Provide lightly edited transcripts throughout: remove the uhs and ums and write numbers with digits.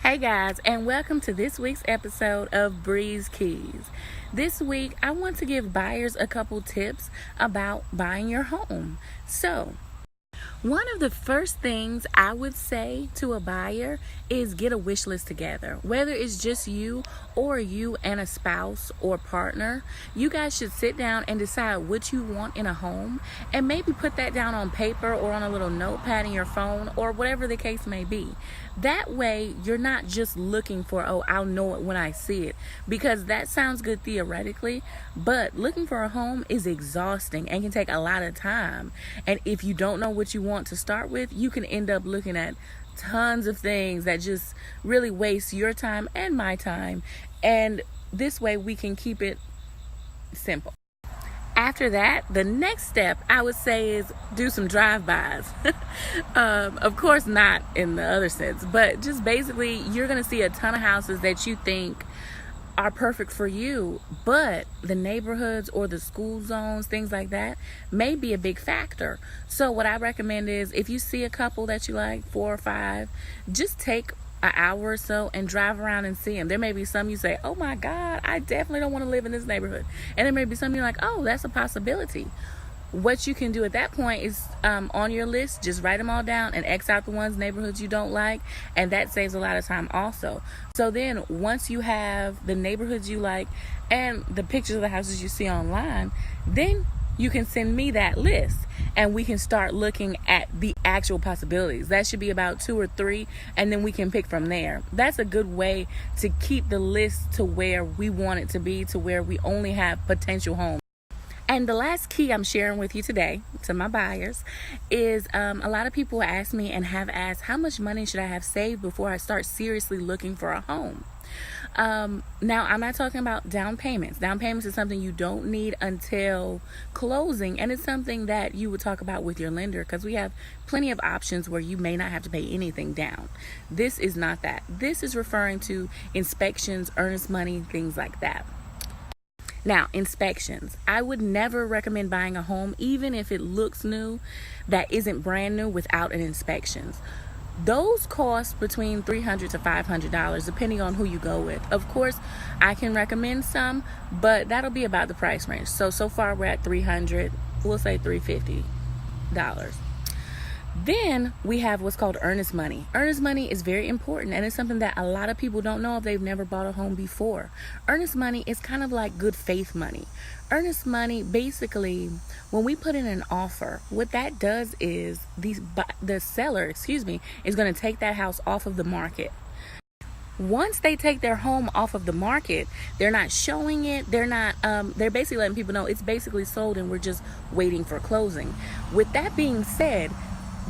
Hey guys, and welcome to this week's episode of Bree's Keys. This week, I want to give buyers a couple tips about buying your home. So, one of the first things I would say to a buyer is get a wish list together. Whether it's just you or you and a spouse or partner, you guys should sit down and decide what you want in a home and maybe put that down on paper or on a little notepad in your phone or whatever the case may be. That way, you're not just looking for, oh, I'll know it when I see it, because that sounds good theoretically, but looking for a home is exhausting and can take a lot of time. And if you don't know what you want to start with, you can end up looking at tons of things that just really waste your time and my time. And this way we can keep it simple. After that, the next step I would say is do some drive-bys. Of course, not in the other sense, but just basically you're going to see a ton of houses that you think are perfect for you, but the neighborhoods or the school zones, things like that, may be a big factor. So what I recommend is if you see a couple that you like, 4 or 5, just take an hour or so and drive around and see them. There may be some you say, oh my God, I definitely don't want to live in this neighborhood. And there may be some you're like, oh, that's a possibility. What you can do at that point is on your list, just write them all down and X out the neighborhoods you don't like, and that saves a lot of time also. So then once you have the neighborhoods you like and the pictures of the houses you see online, then you can send me that list and we can start looking at the actual possibilities. That should be about 2 or 3, and then we can pick from there. That's a good way to keep the list to where we want it to be, to where we only have potential homes. And the last key I'm sharing with you today to my buyers is a lot of people ask me and have asked, how much money should I have saved before I start seriously looking for a home? Now, I'm not talking about down payments. Down payments is something you don't need until closing, and it's something that you would talk about with your lender, because we have plenty of options where you may not have to pay anything down. This is not that. This is referring to inspections, earnest money, things like that. Now, inspections. I would never recommend buying a home, even if it looks new, that isn't brand new, without an inspections. Those cost between $300 to $500, depending on who you go with. Of course, I can recommend some, but that'll be about the price range. So far we're at $300, we'll say $350. Then we have what's called earnest money. Earnest money is very important, and it's something that a lot of people don't know if they've never bought a home before. Earnest money is kind of like good faith money. Earnest money, basically, when we put in an offer, what that does is the seller, is going to take that house off of the market. Once they take their home off of the market, they're not showing it. They're basically letting people know it's basically sold and we're just waiting for closing. With that being said,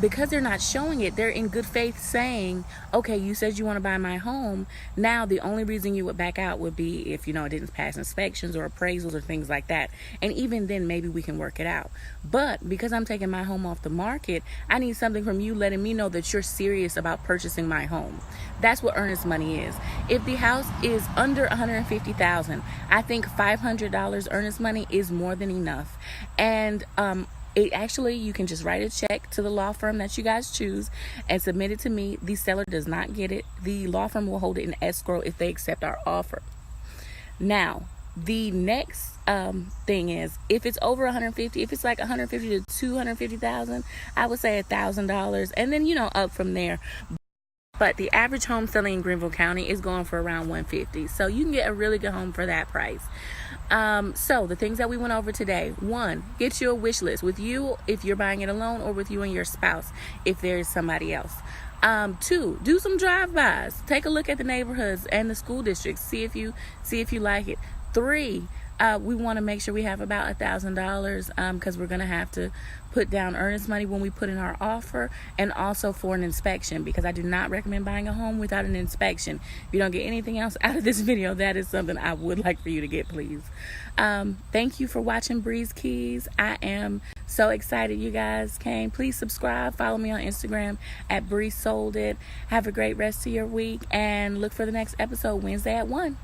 because they're not showing it, they're in good faith saying, okay, you said you want to buy my home. Now, the only reason you would back out would be if, it didn't pass inspections or appraisals or things like that. And even then, maybe we can work it out. But because I'm taking my home off the market, I need something from you letting me know that you're serious about purchasing my home. That's what earnest money is. If the house is under $150,000, I think $500 earnest money is more than enough. And, you can just write a check to the law firm that you guys choose and submit it to me. The seller does not get it. The law firm will hold it in escrow if they accept our offer. Now, the next thing is, if it's over 150, if it's like 150 to 250,000, I would say $1,000, and then up from there. But the average home selling in Greenville County is going for around $150. So you can get a really good home for that price. So the things that we went over today: 1, get you a wish list with you if you're buying it alone, or with you and your spouse if there is somebody else. 2, do some drive-bys. Take a look at the neighborhoods and the school districts. See if you like it. 3, we want to make sure we have about $1,000 because we're going to have to put down earnest money when we put in our offer, and also for an inspection, because I do not recommend buying a home without an inspection. If you don't get anything else out of this video, that is something I would like for you to get, please. Thank you for watching Bree's Keys. I am so excited you guys came. Please subscribe, follow me on Instagram at Bree Sold It. Have a great rest of your week, and look for the next episode Wednesday at 1.